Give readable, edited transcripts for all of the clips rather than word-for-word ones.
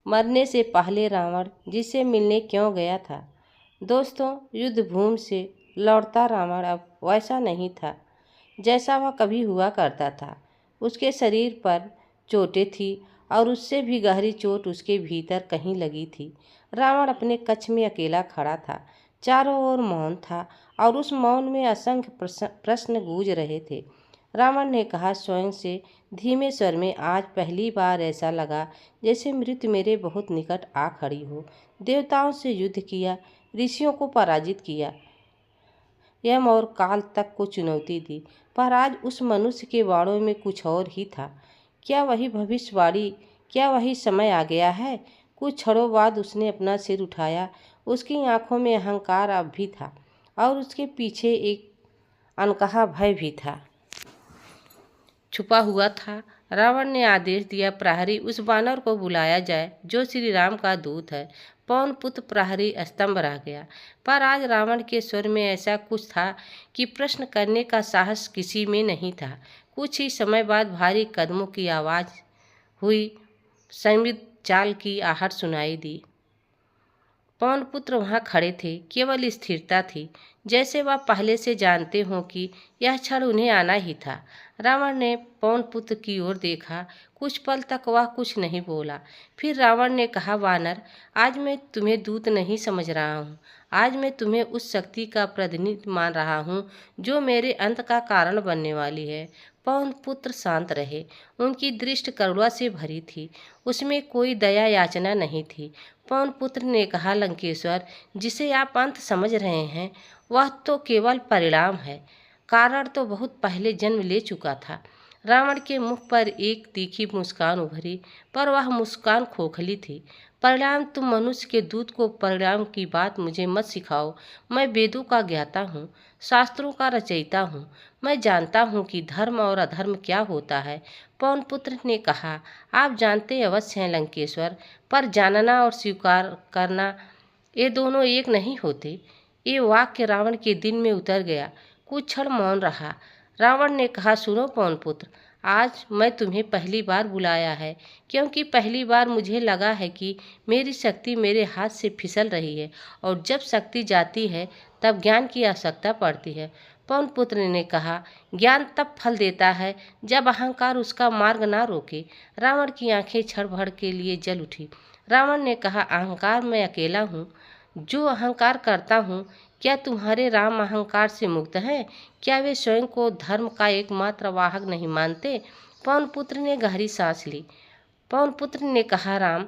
मरने से पहले रावण जिससे मिलने क्यों गया था। दोस्तों, युद्ध भूमि से लौटता रावण अब वैसा नहीं था जैसा वह कभी हुआ करता था। उसके शरीर पर चोटें थी और उससे भी गहरी चोट उसके भीतर कहीं लगी थी। रावण अपने कक्ष में अकेला खड़ा था। चारों ओर मौन था और उस मौन में असंख्य प्रश्न गूंज रहे थे। रावण ने कहा स्वयं से धीमे स्वर में, आज पहली बार ऐसा लगा जैसे मृत्यु मेरे बहुत निकट आ खड़ी हो। देवताओं से युद्ध किया, ऋषियों को पराजित किया, यम और काल तक को चुनौती दी, पर आज उस मनुष्य के बाणों में कुछ और ही था। क्या वही भविष्यवाणी, क्या वही समय आ गया है? कुछ क्षणों बाद उसने अपना सिर उठाया। उसकी आंखों में अहंकार अब भी था और उसके पीछे एक अनकहा भय भी था, छुपा हुआ था। रावण ने आदेश दिया, प्रहरी उस वानर को बुलाया जाए जो श्री राम का दूत है। पवन पुत्र प्रहरी स्तंभ रह गया, पर आज रावण के स्वर में ऐसा कुछ था कि प्रश्न करने का साहस किसी में नहीं था। कुछ ही समय बाद भारी कदमों की आवाज़ हुई, संवित चाल की आहट सुनाई दी। पवन पुत्र वहाँ खड़े थे, केवल स्थिरता थी, जैसे वह पहले से जानते हों कि यह क्षण उन्हें आना ही था। रावण ने पवन पुत्र की ओर देखा। कुछ पल तक वह कुछ नहीं बोला। फिर रावण ने कहा, वानर, आज मैं तुम्हें दूत नहीं समझ रहा हूँ। आज मैं तुम्हें उस शक्ति का प्रतिनिधि मान रहा हूँ जो मेरे अंत का कारण बनने वाली है। पवन पुत्र शांत रहे। उनकी दृष्टि करुणा से भरी थी, उसमें कोई दया याचना नहीं थी। पवन पुत्र ने कहा, लंकेश्वर, जिसे आप अंत समझ रहे हैं वह तो केवल परिणाम है, कारण तो बहुत पहले जन्म ले चुका था। रावण के मुख पर एक तीखी मुस्कान उभरी, पर वह मुस्कान खोखली थी। परिणाम? तुम मनुष्य के दूत को परिणाम की बात मुझे मत सिखाओ। मैं वेदों का ज्ञाता हूँ, शास्त्रों का रचयिता हूँ। मैं जानता हूँ कि धर्म और अधर्म क्या होता है। पवन पुत्र ने कहा, आप जानते अवश्य हैं लंकेश्वर, पर जानना और स्वीकार करना ये दोनों एक नहीं होते। ये वाक्य रावण के दिल में उतर गया। कुछ क्षण मौन रहा। रावण ने कहा, सुनो पवन पुत्र, आज मैं तुम्हें पहली बार बुलाया है क्योंकि पहली बार मुझे लगा है कि मेरी शक्ति मेरे हाथ से फिसल रही है, और जब शक्ति जाती है तब ज्ञान की आवश्यकता पड़ती है। पवन पुत्र ने कहा, ज्ञान तब फल देता है जब अहंकार उसका मार्ग ना रोके। रावण की आंखें क्षण भर के लिए जल उठी। रावण ने कहा, अहंकार मैं अकेला हूँ जो अहंकार करता हूँ। क्या तुम्हारे राम अहंकार से मुक्त हैं? क्या वे स्वयं को धर्म का एकमात्र वाहक नहीं मानते? पवन पुत्र ने गहरी सांस ली। पवन पुत्र ने कहा, राम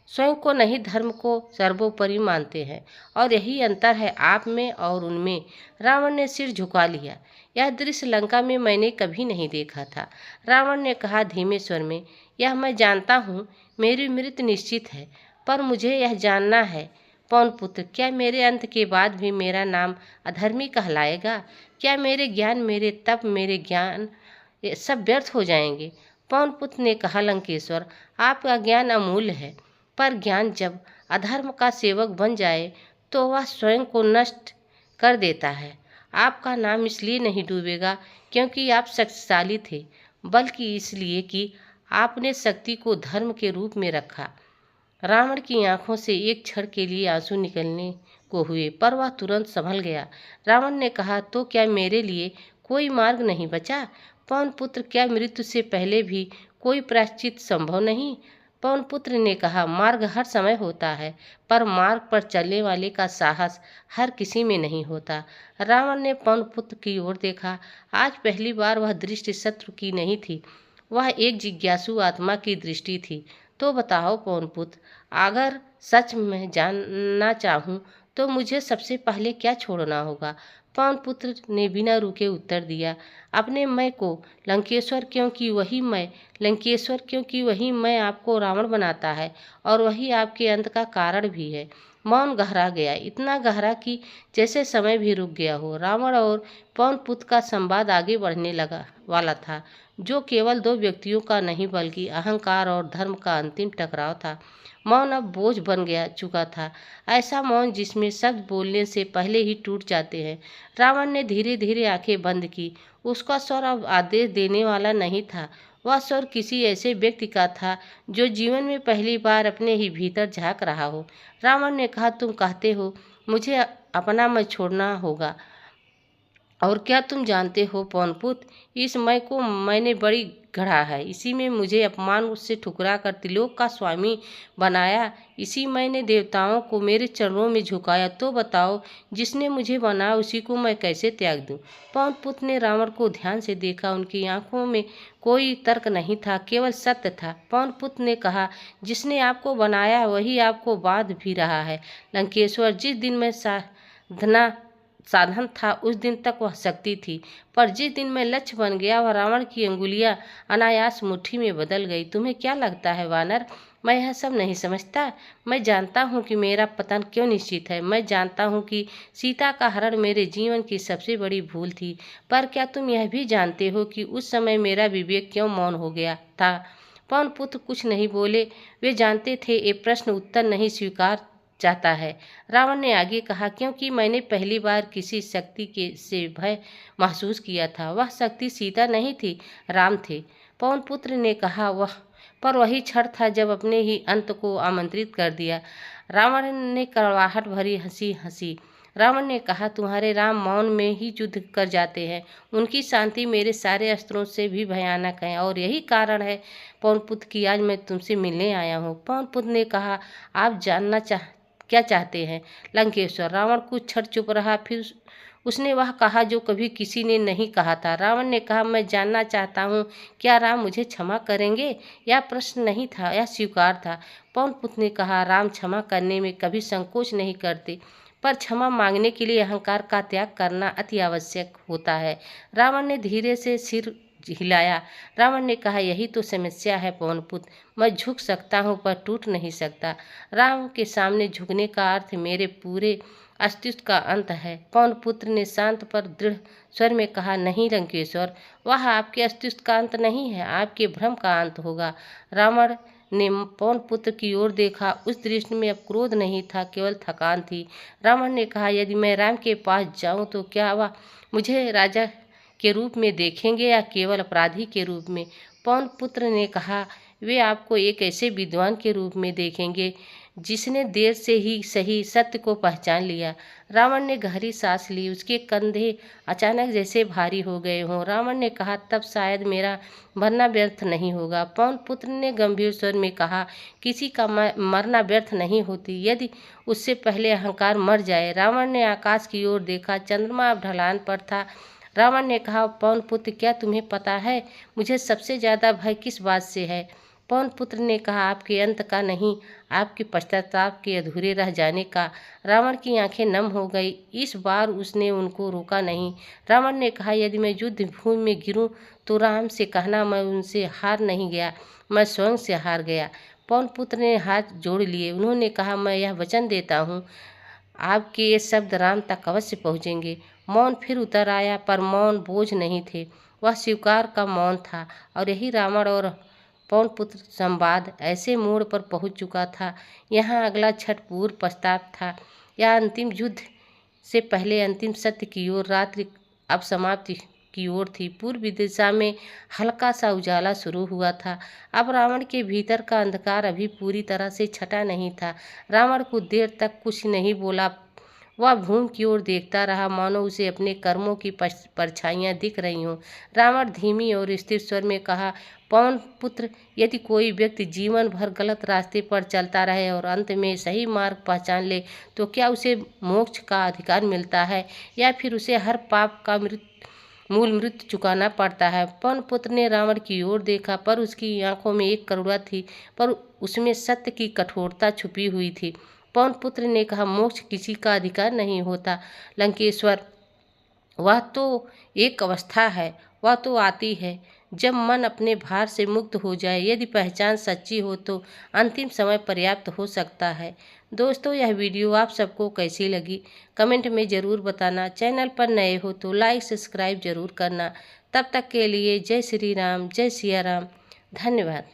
स्वयं को नहीं, धर्म को सर्वोपरि मानते हैं, और यही अंतर है आप में और उनमें। रावण ने सिर झुका लिया। यह दृश्य लंका में मैंने कभी नहीं देखा था। रावण ने कहा धीमे स्वर में, यह मैं जानता हूँ, मेरी मृत्यु निश्चित है, पर मुझे यह जानना है पवन पुत्र, क्या मेरे अंत के बाद भी मेरा नाम अधर्मी कहलाएगा? क्या मेरे ज्ञान, मेरे तप, मेरे ज्ञान ये सब व्यर्थ हो जाएंगे? पवन पुत्र ने कहा, लंकेश्वर, आपका ज्ञान अमूल्य है, पर ज्ञान जब अधर्म का सेवक बन जाए तो वह स्वयं को नष्ट कर देता है। आपका नाम इसलिए नहीं डूबेगा क्योंकि आप शक्तिशाली थे, बल्कि इसलिए कि आपने शक्ति को धर्म के रूप में रखा। रावण की आंखों से एक क्षण के लिए आंसू निकलने को हुए, पर वह तुरंत संभल गया। रावण ने कहा, तो क्या मेरे लिए कोई मार्ग नहीं बचा? पवन पुत्र, क्या मृत्यु से पहले भी कोई प्रायश्चित संभव नहीं? पवन पुत्र ने कहा, मार्ग हर समय होता है, पर मार्ग पर चलने वाले का साहस हर किसी में नहीं होता। रावण ने पवन पुत्र की ओर देखा। आज पहली बार वह दृष्टि शत्रु की नहीं थी, वह एक जिज्ञासु आत्मा की दृष्टि थी। तो बताओ पवन पुत्र, अगर सच में जानना चाहूँ तो मुझे सबसे पहले क्या छोड़ना होगा? पवन पुत्र ने बिना रुके उत्तर दिया, अपने मैं को लंकेश्वर, क्योंकि वही मैं लंकेश्वर, क्योंकि वही मैं आपको रावण बनाता है और वही आपके अंत का कारण भी है। मौन गहरा गया, इतना गहरा कि जैसे समय भी रुक गया हो। रावण और पवन पुत्र का संवाद आगे बढ़ने लगा वाला था, जो केवल दो व्यक्तियों का नहीं बल्कि अहंकार और धर्म का अंतिम टकराव था। मौन अब बोझ बन गया चुका था, ऐसा मौन जिसमें शब्द बोलने से पहले ही टूट जाते हैं। रावण ने धीरे धीरे आंखें बंद की। उसका स्वर अब आदेश देने वाला नहीं था, वह स्वर किसी ऐसे व्यक्ति का था जो जीवन में पहली बार अपने ही भीतर झांक रहा हो। रावण ने कहा, तुम कहते हो मुझे अपना मैं छोड़ना होगा, और क्या तुम जानते हो पवनपुत्र, इस मैं को मैंने बड़ी गढ़ा है, इसी में मुझे अपमान से ठुकरा कर त्रिलोक का स्वामी बनाया, इसी मैंने देवताओं को मेरे चरणों में झुकाया, तो बताओ जिसने मुझे बनाया उसी को मैं कैसे त्याग दूं। पवनपुत्र ने रावण को ध्यान से देखा, उनकी आंखों में कोई तर्क नहीं था, केवल सत्य था। पवनपुत्र ने कहा, जिसने आपको बनाया वही आपको बांध भी रहा है। लंकेश्वर, जिस दिन मैं साधन था उस दिन तक वह शक्ति थी, पर जिस दिन मैं लक्ष्य बन गया वह रावण की अंगुलियां अनायास मुट्ठी में बदल गई। तुम्हें क्या लगता है वानर, मैं यह सब नहीं समझता? मैं जानता हूँ कि मेरा पतन क्यों निश्चित है। मैं जानता हूँ कि सीता का हरण मेरे जीवन की सबसे बड़ी भूल थी, पर क्या तुम यह भी जानते हो कि उस समय मेरा विवेक क्यों मौन हो गया था? पवनपुत्र कुछ नहीं बोले, वे जानते थे ये प्रश्न उत्तर नहीं स्वीकार चाहता है। रावण ने आगे कहा, क्योंकि मैंने पहली बार किसी शक्ति के से भय महसूस किया था। वह शक्ति सीता नहीं थी, राम थे। पवनपुत्र ने कहा, वह पर वही क्षण था जब अपने ही अंत को आमंत्रित कर दिया। रावण ने कड़वाहट भरी हंसी हंसी। रावण ने कहा, तुम्हारे राम मौन में ही युद्ध कर जाते हैं, उनकी शांति मेरे सारे अस्त्रों से भी भयानक है, और यही कारण है पवनपुत्र की आज मैं तुमसे मिलने आया हूँ। पवनपुत्र ने कहा, आप जानना क्या चाहते हैं लंकेश्वर? रावण कुछ क्षण चुप रहा, फिर उसने वह कहा जो कभी किसी ने नहीं कहा था। रावण ने कहा, मैं जानना चाहता हूँ, क्या राम मुझे क्षमा करेंगे? यह प्रश्न नहीं था, यह स्वीकार था। पवनपुत्र ने कहा, राम क्षमा करने में कभी संकोच नहीं करते, पर क्षमा मांगने के लिए अहंकार का त्याग करना अति आवश्यक होता है। रावण ने धीरे से सिर हिलाया। रावण ने कहा, यही तो समस्या है पवनपुत्र, मैं झुक सकता हूँ पर टूट नहीं सकता। राम के सामने झुकने का अर्थ मेरे पूरे अस्तित्व का अंत है। पवनपुत्र ने शांत पर दृढ़ स्वर में कहा, नहीं लंकेश्वर, वह आपके अस्तित्व का अंत नहीं है, आपके भ्रम का अंत होगा। रावण ने पवनपुत्र की ओर देखा, उस दृष्टि में अब क्रोध नहीं था, केवल थकान थी। रावण ने कहा, यदि मैं राम के पास जाऊं तो क्या वह मुझे राजा के रूप में देखेंगे या केवल अपराधी के रूप में? पवनपुत्र ने कहा, वे आपको एक ऐसे विद्वान के रूप में देखेंगे जिसने देर से ही सही सत्य को पहचान लिया। रावण ने गहरी सांस ली, उसके कंधे अचानक जैसे भारी हो गए हों। रावण ने कहा, तब शायद मेरा मरना व्यर्थ नहीं होगा। पवनपुत्र ने गंभीर स्वर में कहा, किसी का मरना व्यर्थ नहीं होती यदि उससे पहले अहंकार मर जाए। रावण ने आकाश की ओर देखा, चंद्रमा अब ढलान पर था। रावण ने कहा, पवनपुत्र, क्या तुम्हें पता है मुझे सबसे ज्यादा भय किस बात से है? पवनपुत्र ने कहा, आपके अंत का नहीं, आपके पश्चाताप के अधूरे रह जाने का। रावण की आंखें नम हो गई। इस बार उसने उनको रोका नहीं। रावण ने कहा, यदि मैं युद्ध भूमि में गिरूं तो राम से कहना मैं उनसे हार नहीं गया, मैं स्वयं से हार गया। पवनपुत्र ने हाथ जोड़ लिए। उन्होंने कहा, मैं यह वचन देता हूँ, आपके ये शब्द राम तक अवश्य पहुँचेंगे। मौन फिर उतर आया, पर मौन बोझ नहीं थे, वह स्वीकार का मौन था। और यही रावण और पवनपुत्र संवाद ऐसे मोड़ पर पहुंच चुका था। यहाँ अगला छठ पूर्व पश्चात था। यह अंतिम युद्ध से पहले अंतिम सत्य की ओर, रात्रि अब समाप्ति की ओर थी। पूर्व दिशा में हल्का सा उजाला शुरू हुआ था। अब रावण के भीतर का अंधकार अभी पूरी तरह से छटा नहीं था। रावण कुछ देर तक कुछ नहीं बोला। वह भूमि की ओर देखता रहा, मानो उसे अपने कर्मों की परछाइयां दिख रही हों। रावण धीमी और स्थिर स्वर में कहा, पवनपुत्र, यदि कोई व्यक्ति जीवन भर गलत रास्ते पर चलता रहे और अंत में सही मार्ग पहचान ले तो क्या उसे मोक्ष का अधिकार मिलता है, या फिर उसे हर पाप का मूल मृत्यु चुकाना पड़ता है? पवनपुत्र ने रावण की ओर देखा, पर उसकी आंखों में एक करुणा थी, पर उसमें सत्य की कठोरता छुपी हुई थी। पवनपुत्र ने कहा, मोक्ष किसी का अधिकार नहीं होता लंकेश्वर, वह तो एक अवस्था है, वह तो आती है जब मन अपने भार से मुक्त हो जाए। यदि पहचान सच्ची हो तो अंतिम समय पर्याप्त हो सकता है। दोस्तों, यह वीडियो आप सबको कैसी लगी कमेंट में ज़रूर बताना। चैनल पर नए हो तो लाइक सब्सक्राइब जरूर करना। तब तक के लिए जय श्री राम, जय सिया राम, धन्यवाद।